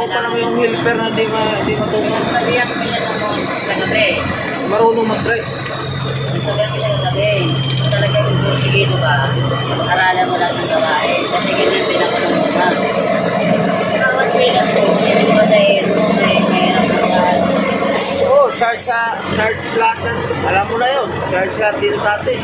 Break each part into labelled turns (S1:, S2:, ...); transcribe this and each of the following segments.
S1: pa naman yung helper na di matulog.
S2: Sabihan ko siya noon sa gabi.
S1: Marunong mag-drive.
S2: Sabihan ko siya sa gabi. Kung talagang sigilo ka, aralan mo lahat ng gawain. Kasi ganyan pinakulong mo ka. Bawat bigas ko, hindi ko ba dahil may hirap mo lahat.
S1: Oo, charge lahat na. Alam mo na yun. Charge lahat dito sa atin.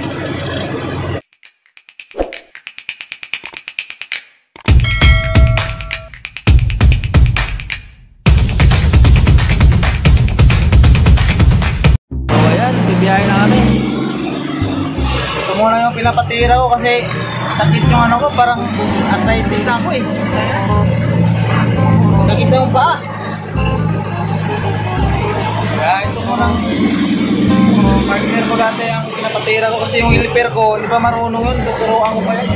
S1: Bibiyahe na kami. Ito muna yung pinapatira ko kasi sakit yung ano ko, parang arthritis na ako eh. Sakit na yung paa. Kaya ito muna partner ko dati ang pinapatira ko kasi yung helper ko, hindi pa marunong yun, tuturuan ko pa yun.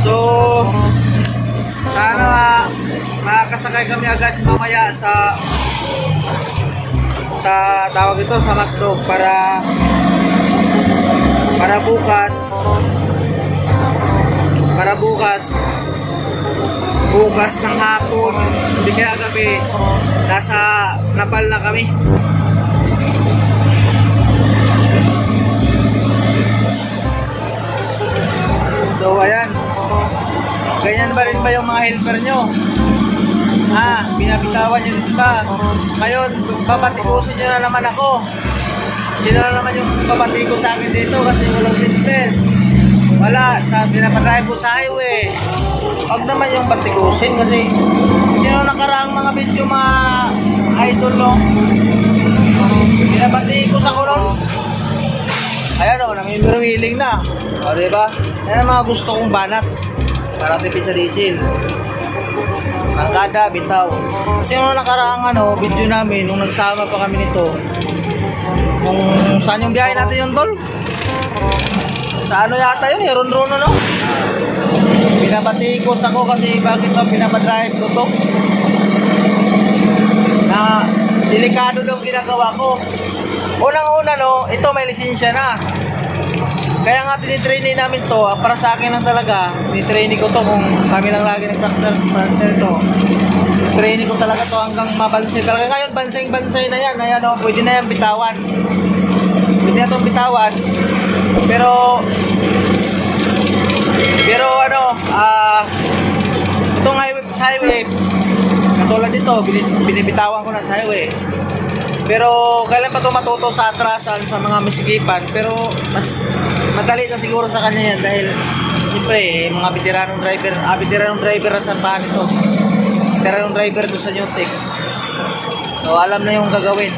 S1: So, sana makakasakay kami agad mamaya sa tawag ito, sa McDo para bukas ng hapon, hindi kaya gabi, nasa Napal na kami. So ayan, ganyan ba rin ba yung mga helper nyo? Binabitawan nyo rin ba? Ngayon, babatikusin nyo na naman ako. Sino na naman yung babatiko sa akin dito kasi walang seatbelt. Wala, pinapatry po sa highway. Huwag naman yung batikusin kasi sino nakaraang mga video mga idol no? Pinabatikos ako nun. Ayan o, nangihiling na. O diba? Ayan ang mga gusto kong banat para tipid sa diesel. Angkada, bitaw. Kasi nung nakaraang video namin, nung nagsama pa kami nito, kung saan yung biyahe natin yung tol? Sa ano yata yun? Heron-ron no? Pinabatikos ako kasi bakit to pinabadrive ko to? Na delikado daw ginagawa ko. Unang-una no, ito may lisensya na. Kaya nga tinitraining namin to, para sa akin lang talaga, tinitraining ko to kung kami lang lagi nag-partner to. Training ko talaga to hanggang mabansay talaga. Ngayon, bansay-bansay na yan. Ayan o, pwede na yan bitawan. Pwede na itong bitawan. Pero itong highway, katulad dito, binibitawan ko na sa highway. Pero kailan pa ito matuto sa atrasan sa mga masikipan, pero mas madali na siguro sa kanya yan dahil siyempre mga veteranong driver na sampahan ito. Veteranong driver ito sa Newtek. So alam na yung gagawin.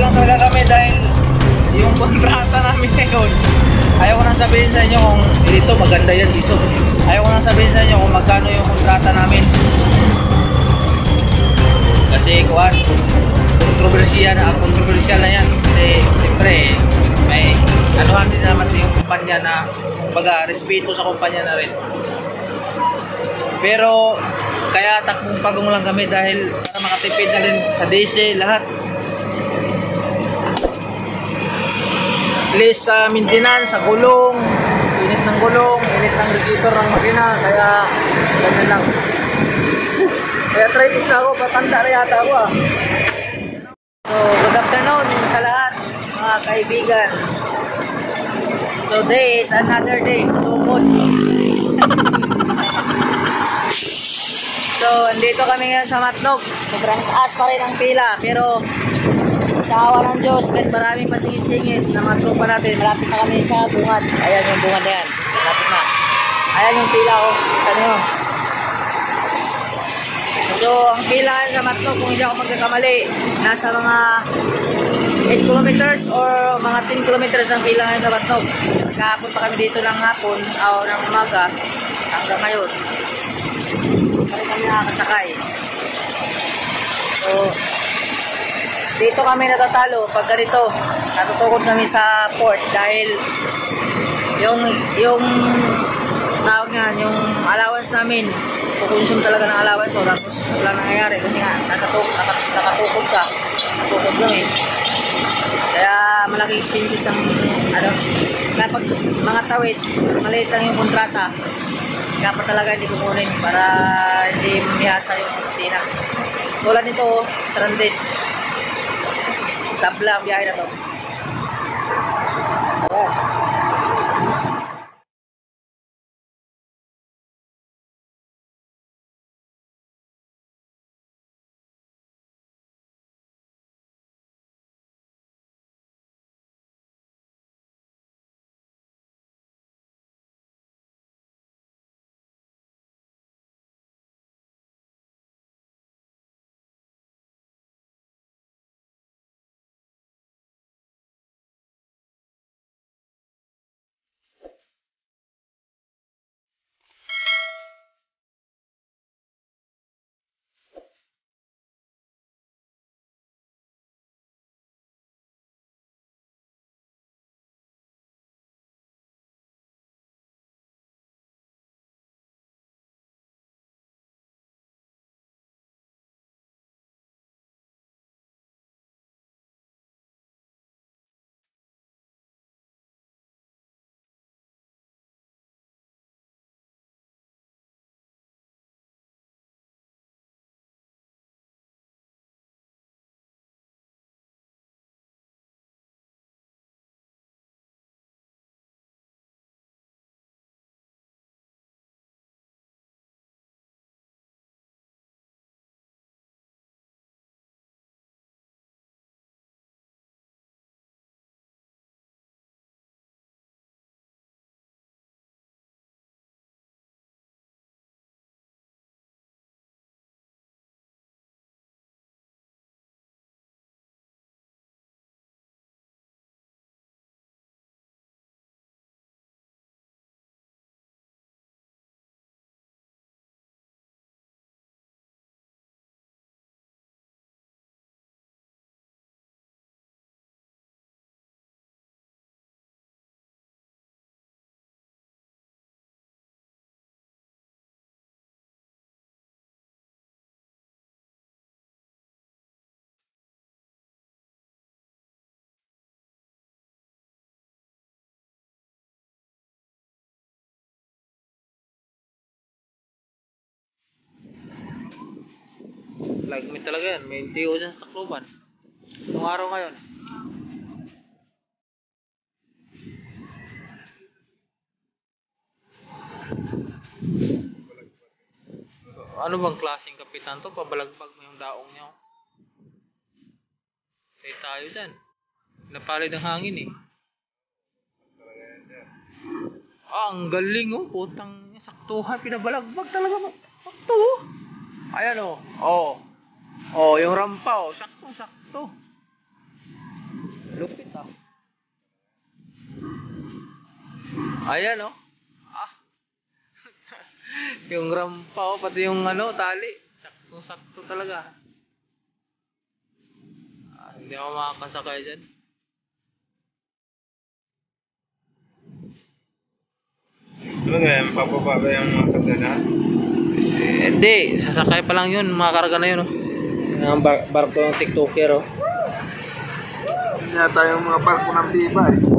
S1: lang talaga kami dahil yung kontrata namin ngayon. Ayaw ko nang sabihin sa inyo kung dito maganda yan dito. Ayaw ko nang sabihin sa inyo kung magkano yung kontrata namin. Kasi kuwan, kontrobersyal na yan. Kasi siyempre may anuhan din naman yung kumpanya na baga respeto sa kumpanya na rin. Pero kaya takbong pagong lang kami dahil para makatipid na rin sa DC lahat. List sa maintenance, sa gulong, init ng gulong, init ng radiator ng makina, kaya ganyan lang. Kaya trainis na ako, patanda na yata ako ah. So, good afternoon sa lahat mga kaibigan. Today is another day, tukod. So, andito kami ngayon sa Matnog. Sobrang taas pa rin ang pila, pero sa awa ng Diyos, kahit maraming pasingit-singit na mga tropa natin, malapit na kami sa bungad. Ayan yung bungad na yan. Malapit na. Ayan yung pila ko. Kita nyo. So, ang pila sa Matnog, kung hindi ako magkakamali, nasa mga 8 kilometers or mga 10 kilometers ang pila ngayon sa Matnog. Kahapon pa kami dito ng hapon o ng umaga hanggang ngayon. Kaya kami nakakasakay. So, dito kami natatalo pag ganito. Natutukod kami sa port dahil yung tawag nga, yung allowance namin, kukonsume talaga ng allowance so tapos wala nangyayari kasi nga nakatukod kami. Kaya malaking expenses ang ano, kaya pag mga tawid, maliit lang yung kontrata, dapat talaga hindi kukunin para hindi mamihasa yung kusina. Tulad nito, stranded. Tabla ang biyahe na to. Ayan. Like me talaga yan. May NTO dyan sa Tacloban. Itong araw ngayon. Ano bang klaseng kapitan to? Pabalagbag mo yung daong niya. Kaya tayo dyan. Napalid ang hangin eh. Ah, ang galing oh. Putang saktuhan. Pinabalagbag talaga mo. Sakto oh. Ayan oh. Oh. Oh, yung rampa oh. Sakto, sakto. Ayan oh. Ah. Yung rampa oh, pati yung ano, tali. Sakto-sakto talaga. Hindi ako makakasakay dyan.
S3: Ano nga yan? Papapa ba yung mga kagana?
S1: Hindi, sasakay pa lang yun. Makakarga na yun oh. Ang barko ng TikToker oh.
S3: Yun yata yung mga barko ng Biba eh.